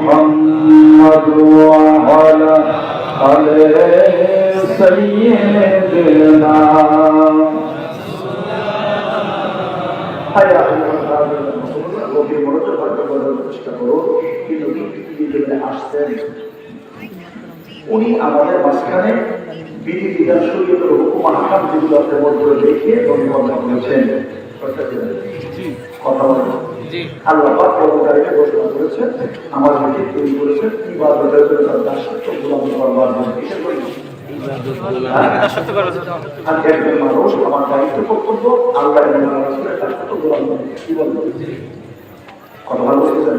محمد وعلى آل سيدنا উনি আমাদের মাঝখানে বিধি বিধান শরীয়তের হুকুম আহকাম যেগুলো আপনার মধ্যে দেখিয়ে বর্ণনা করেছেন। কথা বলেন আল্লাহ পাক পরকালে ঘোষণা করেছেন আমাদেরকে তৈরি করেছেন ইবাদতের জন্য তার দাসত্ব গোলামি করবার জন্য। কিসের জন্য? আর একজন মানুষ আমার দায়িত্ব কর্তব্য আল্লাহ এবং রাসূলের দাসত্ব গোলামি করবে। কি বলবেন? কথা ভালো বুঝছেন?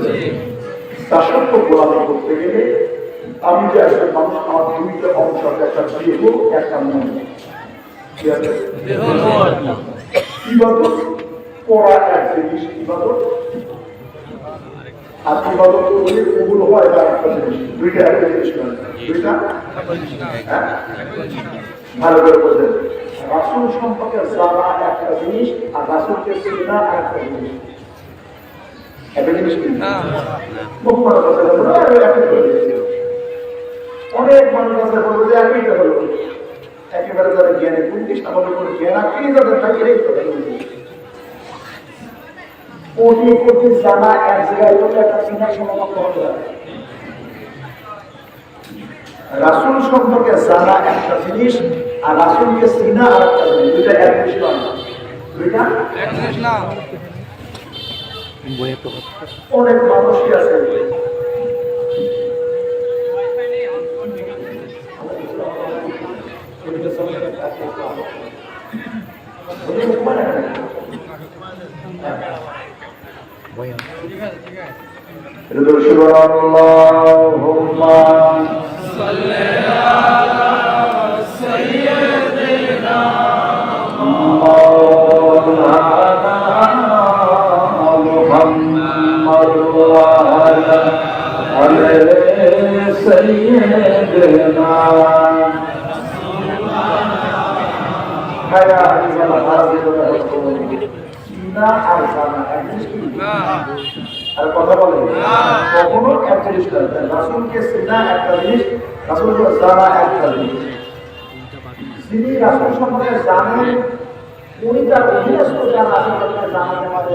দাসত্ব গোলামি করতে গেলে আমি যে একজন মানুষ আমার দুইটা অংশ একটা দেহ একটা মন। ইবাদত করা এক জিনিস, ইবাদত আর ইবাদত করলে কবুল হয় তার একটা জিনিস। দুইটা একটা জিনিস নয়, দুইটা ভালো করে বোঝেন। রাসূল সম্পর্কে জানা একটা জিনিস আর রাসূলকে চেনা একটা জিনিস। একটা জিনিস কি? বহু মানুষ আছে অনেক মানুষ আছে বলবে যে একই হলো একেবারে যারা জ্ঞানে পুলিশ আমাদের কোনো জ্ঞান আঁকড়িয়ে যাদের থাকে এই কথা কোটি কোটি জানা এক জায়গায় করলে একটা চিনার সমাপ্ত হতে পারে। রাসূল সম্পর্কে জানা একটা জিনিস আর রাসূলকে চিনা আর একটা জিনিস, দুইটা এক জিনিস নয়, দুইটা এক জিনিস না। অনেক মানুষই আছে Allahumma salli ala sayyidina Muhammad wa ala ali sayyidina Haya Allah আর কথা বলে কখনো এক জিনিস রাসূলকে চেনা একটা জিনিস, রাসূলকে জানা একটা জিনিস। যিনি রাসূল সম্পর্কে জানেন উনি তার অধীনস্থ যারা আছে তাদেরকে জানাতে পারে।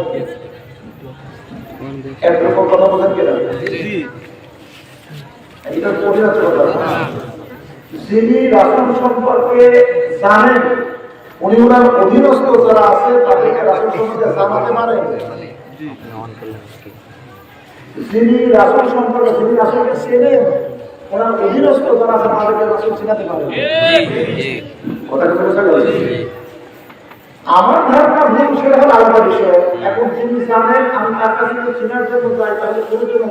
একরকম কথা বলেন কেন? এটা অধীনস্থ কথা। যিনি রাসূল সম্পর্কে জানেন উনি ওনার অধীনস্থ যারা আছে তাদেরকে রাসূল সম্পর্কে জানাতে পারেন। যিনি রাসূল সম্পর্কে যিনি রাসূলকে চেনেন ওনার অধীনস্থ যারা আছে তাদেরকে রাসূল চিনাতে পারেন। কথা কি বুঝা গেল? আমার ধারণা ভুল সেটা হলো আলাদা বিষয়। এখন যিনি জানেন আমি তার কাছে চিনার জন্য যাই তাহলে কোনো জন্য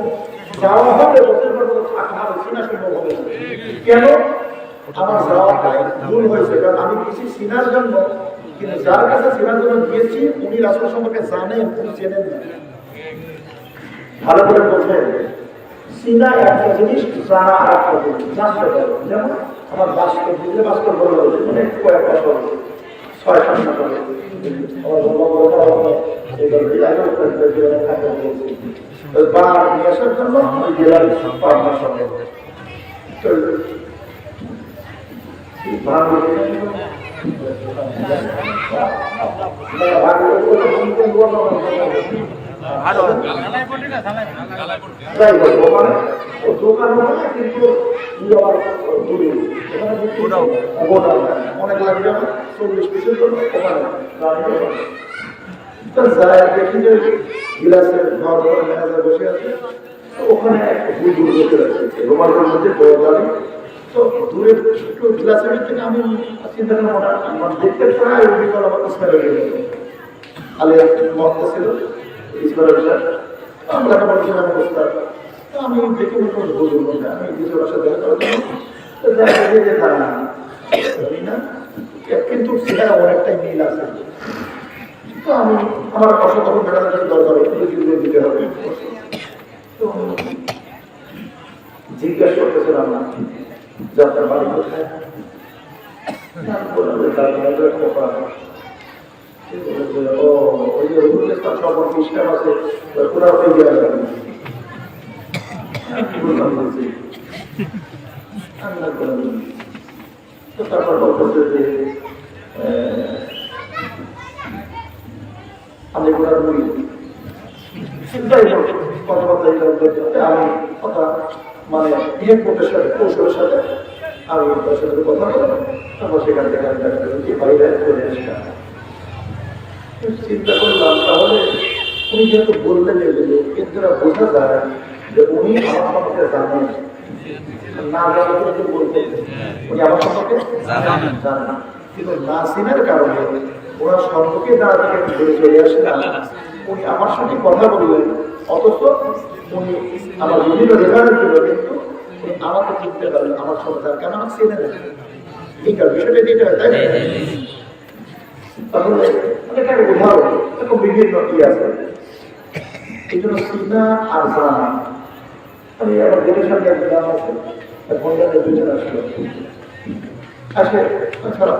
যাওয়া হবে বছর পর থাকা হবে, চিনা সম্ভব হবে। কেন আমার যাওয়াটা ভুল হয়েছে? কারণ আমি কিছু চিনার জন্য, কিন্তু যার কাছে চিনার জন্য গিয়েছি উনি রাসূল সম্পর্কে জানেন, উনি চেনেন না। ভালো করে বোঝেন, চিনা একটা জিনিস, জানা আর একটা জিনিস। জানতে পারে যেমন আমার বাস্তব বুঝলে বাস্তব বলা হয়েছে অনেক কয়েক বছর ৬-৭ মাস আগে আমার বার নিয়ে আসার জন্য আমি গেলাম পাবনার সঙ্গে। অনেক লাগবে ৪০ পিসের জন্য গিলাসের ম্যানেজার বসে আছে, ওখানে বসে আছে রোমালের মধ্যে তো দূরে ছোট গ্লাসের থেকে আমি চিন্তা করলাম দেখতে প্রায় অভিজ্ঞতা আমার ইসমাইল হয়ে গেল আলিয়া মহত্তা ছিল ইসমাইল আমরা বলছিলাম অবস্থা। আমি দেখে বলবো আমি কিছু বাসা দেখা করার জন্য না, কিন্তু সেটা অনেকটাই মিল আছে। তো আমি আমার অসতর্ক বেড়ানোর দরকার দিতে হবে। তো জিজ্ঞাসা করতেছিলাম না যে আপনার বাড়ি কোথায়, তো তারপর বলতেছে যে আমি ওনার মুড়ি কথাবার্তা আমি কথা মানে বিয়ে কোর্টের সাথে কৌশলের সাথে আমি তার সাথে কথা বললাম, তারপর সেখান থেকে আমি তাকে বাইরে চলে আসলাম। চিন্তা করলাম তাহলে উনি যেহেতু বললেন এগুলো কিন্তু বোঝা যায় যে উনি আমার সম্পর্কে জানেন না, জানতে বলতে উনি আমার সম্পর্কে জানেন না, কিন্তু না চিনার কারণে ওনার সম্পর্কে যারা থেকে ঘুরে চলে আসে না, উনি আমার সাথে কথা বললেন অথচ উনি আমার বিভিন্ন রেফারেন্স দিল কিন্তু উনি আমাকে চিনতে পারলেন আমার সঙ্গে তার কেন আমার চিনে নেন এই কারণ বিষয়টা যেটা হয় তাই না। তাহলে একটা উদাহরণ এরকম বিভিন্ন কি আছে এই জন্য চিনা আর জানা। আমি আমার গেটের সামনে একজন নাম আছে বন্ধানের দুজন আসলো আসে ছাড়া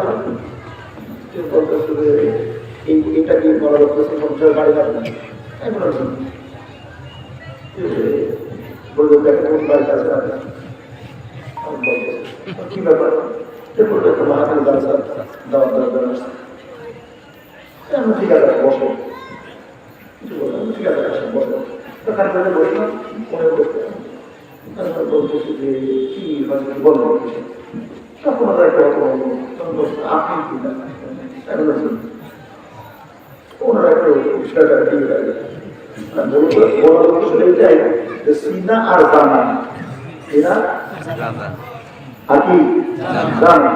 বলতেছে যে এইটা কি বলা করতেছে সংসার বাড়ি যাবে আমি বলছি বলবো দেখেন কোন বাড়িতে আছে না কি ব্যাপার বলবে তো মহাকালী জালসা দেওয়া দরকার আসছে ঠিক আছে বসো কিছু বললাম ঠিক আছে বসো তারপরে বসলাম মনে করতে বলতেছি যে কি বলবো তখন ওরা একটা কথা বলবো আপনি কি ওনারা একটু বিষয়টা দিয়ে রাখবে এটাই যে চিনা আর জানা, চিনা আর কি জানা